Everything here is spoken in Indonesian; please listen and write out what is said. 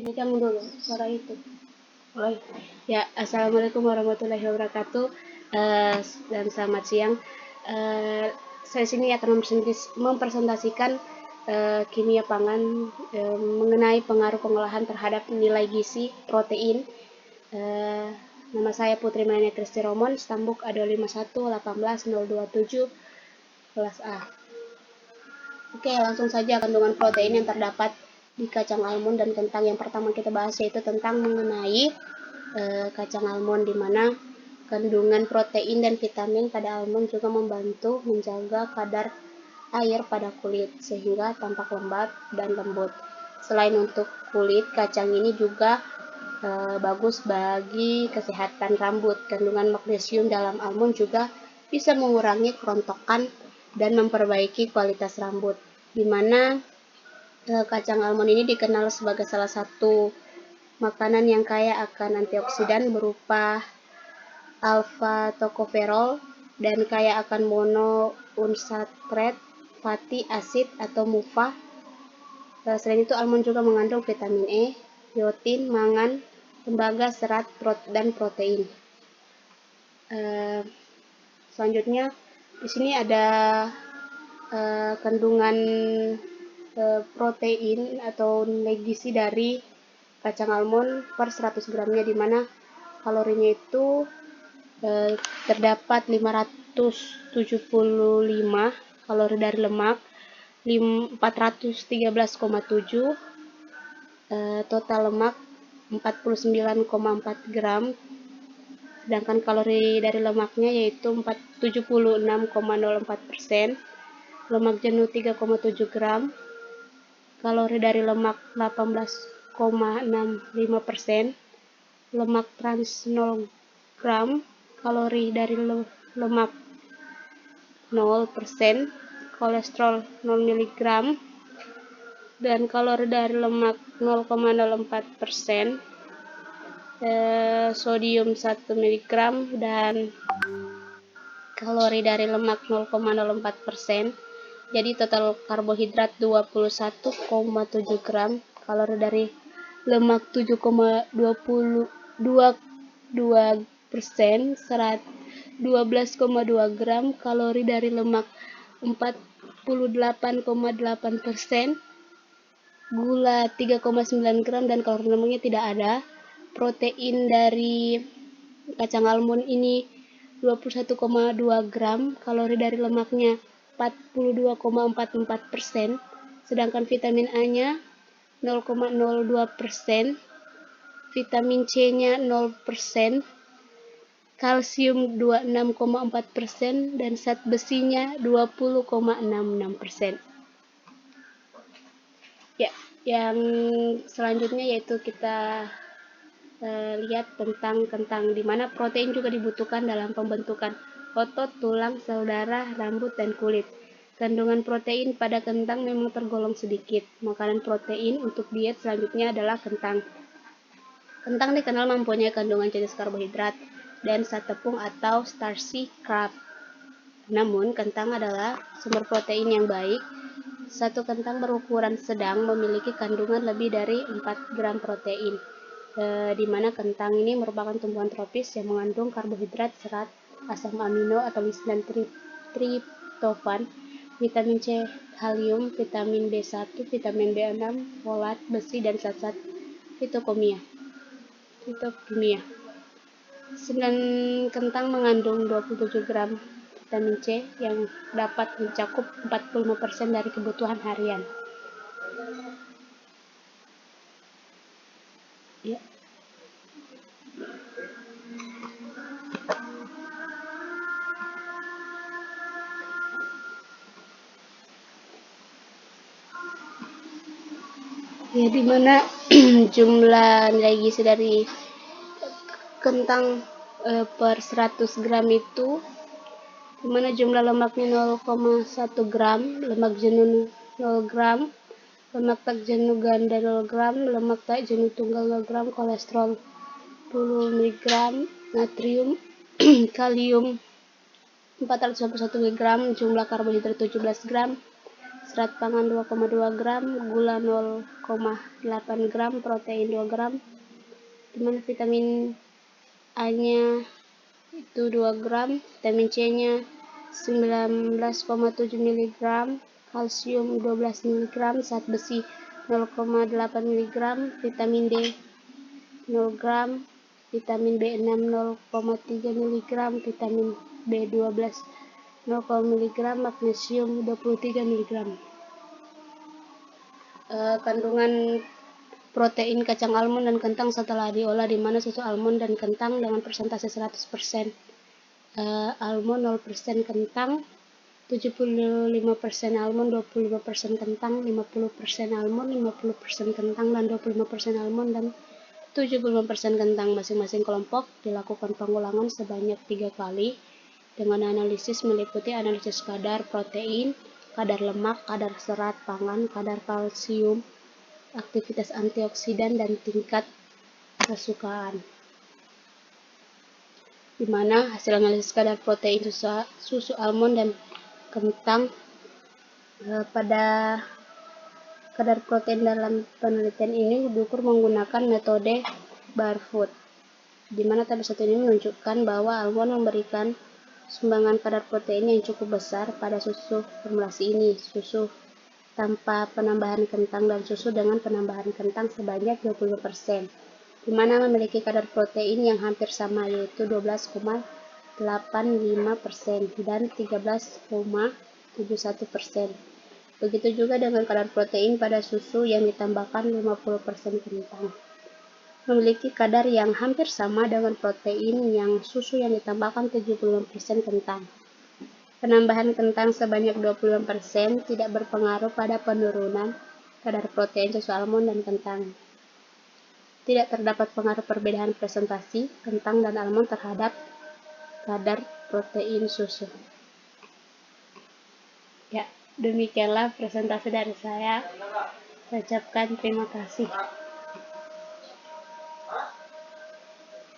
Jangan dulu suara itu. Oh, ya, assalamualaikum warahmatullahi wabarakatuh. Eh, dan selamat siang. Eh, saya sini akan mempresentasikan kimia pangan mengenai pengaruh pengolahan terhadap nilai gizi protein. Eh, Nama saya Putri Melania Kristi Romon, Stambuk A251 kelas A. Oke, langsung saja kandungan protein yang terdapat di kacang almond dan kentang. Yang pertama kita bahas yaitu tentang mengenai kacang almond, di mana kandungan protein dan vitamin pada almond juga membantu menjaga kadar air pada kulit sehingga tampak lembab dan lembut. Selain untuk kulit, kacang ini juga bagus bagi kesehatan rambut. Kandungan magnesium dalam almond juga bisa mengurangi kerontokan dan memperbaiki kualitas rambut, di mana kacang almond ini dikenal sebagai salah satu makanan yang kaya akan antioksidan berupa alpha tocopherol dan kaya akan monounsaturated fatty acid atau MUFA. Selain itu, almond juga mengandung vitamin E, biotin, mangan, tembaga, serat, dan protein. Selanjutnya di sini ada kandungan protein atau nilai gizi dari kacang almond per 100 gramnya, di mana kalorinya itu terdapat 575 kalori dari lemak, 413,7 total lemak 49,4 gram, sedangkan kalori dari lemaknya yaitu 76,04%, lemak jenuh 3,7 gram, kalori dari lemak 18,65%, lemak trans 0 gram, kalori dari lemak 0%, kolesterol 0 mg, dan kalori dari lemak 0,04%, sodium 1 mg, dan kalori dari lemak 0,04%. Jadi total karbohidrat 21,7 gram, kalori dari lemak 7,22%, serat 12,2 gram, kalori dari lemak 48,8%, gula 3,9 gram, dan kalori lemaknya tidak ada. Protein dari kacang almond ini 21,2 gram, kalori dari lemaknya 42,44%, sedangkan vitamin A-nya 0,02%, vitamin C-nya 0%, kalsium 26,4%, dan zat besinya 20,66%. Ya, yang selanjutnya yaitu kita lihat tentang kentang, di mana protein juga dibutuhkan dalam pembentukan otot, tulang, sel darah, rambut, dan kulit. Kandungan protein pada kentang memang tergolong sedikit. Makanan protein untuk diet selanjutnya adalah kentang. Kentang dikenal mempunyai kandungan jenis karbohidrat dan zat tepung atau starchy carb. Namun, kentang adalah sumber protein yang baik. Satu kentang berukuran sedang memiliki kandungan lebih dari 4 gram protein, di mana kentang ini merupakan tumbuhan tropis yang mengandung karbohidrat, serat, asam amino, atomis, dan triptofan, vitamin C, kalium, vitamin B1, vitamin B6, folat, besi, dan zat-zat fitokimia. Sedang kentang mengandung 27 gram vitamin C yang dapat mencakup 45% dari kebutuhan harian. Ya. Ya, di mana jumlah nilai gizi dari kentang per 100 gram itu, di mana jumlah lemaknya 0,1 gram, lemak jenuh 0 gram, lemak tak jenuh ganda 0 gram, lemak tak jenuh tunggal 0 gram, kolesterol 10 mg, natrium, kalium 421 mg, jumlah karbohidrat 17 gram, serat pangan 2,2 gram, gula 0,8 gram, protein 2 gram, dimana vitamin A-nya itu 2 gram, vitamin C-nya 19,7 mg, kalsium 12 mg, zat besi 0,8 mg, vitamin D 0 gram, vitamin B6 0,3 mg, vitamin B12 0, mg, magnesium 23 mg. Kandungan protein kacang almond dan kentang setelah diolah, di mana susu almond dan kentang dengan persentase 100%, almond 0% kentang, 75% almond, 25% kentang, 50% almond, 50% kentang, dan 25% almond dan 75% kentang. Masing-masing kelompok dilakukan pengulangan sebanyak 3 kali dengan analisis meliputi analisis kadar protein, kadar lemak, kadar serat pangan, kadar kalsium, aktivitas antioksidan, dan tingkat kesukaan. Di mana hasil analisis kadar protein susu almond dan kentang pada kadar protein dalam penelitian ini diukur menggunakan metode Barfoot, di mana tabel 1 ini menunjukkan bahwa almond memberikan sumbangan kadar protein yang cukup besar pada susu formulasi ini, susu tanpa penambahan kentang dan susu dengan penambahan kentang sebanyak 20%, di mana memiliki kadar protein yang hampir sama, yaitu 12,85% dan 13,71%. Begitu juga dengan kadar protein pada susu yang ditambahkan 50% kentang, memiliki kadar yang hampir sama dengan protein yang susu yang ditambahkan 75% kentang. Penambahan kentang sebanyak 25% tidak berpengaruh pada penurunan kadar protein susu almond dan kentang. Tidak terdapat pengaruh perbedaan presentasi kentang dan almond terhadap kadar protein susu. Ya, demikianlah presentasi dari saya. Saya ucapkan terima kasih.